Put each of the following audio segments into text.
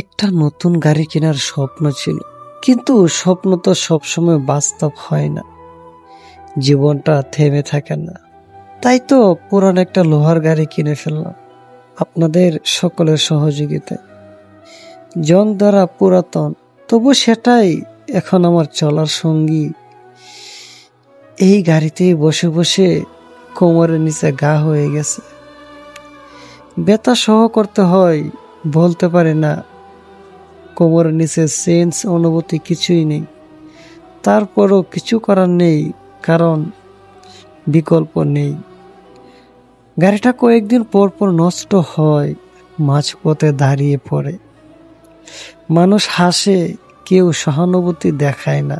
একটা নতুন গাড়ি কেনার স্বপ্ন ছিল, কিন্তু স্বপ্ন তো সবসময় বাস্তব হয় না। জীবনটা থেমে থাকে না। তাই তো পুরান একটা লোহার গাড়ি কিনে ফেললাম আপনাদের সকলের সহযোগিতায়। জং দ্বারা পুরাতন, তবু সেটাই এখন আমার চলার সঙ্গী। এই গাড়িতেই বসে বসে কোমরের নিচে গা হয়ে গেছে। ব্যথা সহ করতে হয়, বলতে পারি না। কোমরের নিচে সেন্স অনুভূতি কিছুই নেই। তারপরও কিছু করার নেই, কারণ বিকল্প নেই। গাড়িটা কয়েকদিন পর পর নষ্ট হয়, মাঝপথে দাঁড়িয়ে পড়ে। মানুষ হাসে, কেউ সহানুভূতি দেখায় না।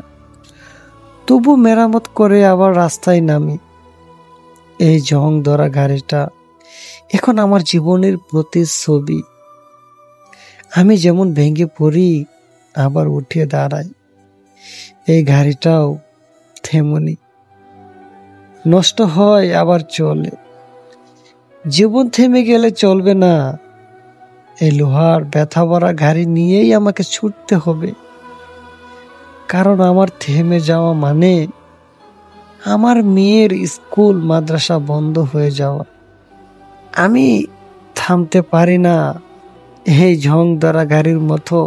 তবু মেরামত করে আবার রাস্তায় নামি। এই জং ধরা গাড়িটা এখন আমার জীবনের প্রতিচ্ছবি। আমি যেমন ভেঙে পড়ি, আবার উঠে দাঁড়াই। এই গাড়িটাও তেমনি নষ্ট হয়, আবার চলে। জীবন থেমে গেলে চলবে না। এই লোহার ব্যথা ভরা গাড়ি নিয়েই আমাকে ছুটতে হবে, কারণ আমার থেমে যাওয়া মানে আমার মেয়ের স্কুল মাদ্রাসা বন্ধ হয়ে যাওয়া। আমি থামতে পারি না। এই ঝং ধরা গাড়ির মতো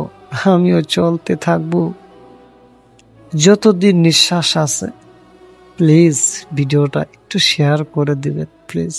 আমিও চলতে থাকবো যতদিন নিঃশ্বাস আছে। প্লিজ ভিডিওটা একটু শেয়ার করে দিবেন প্লিজ।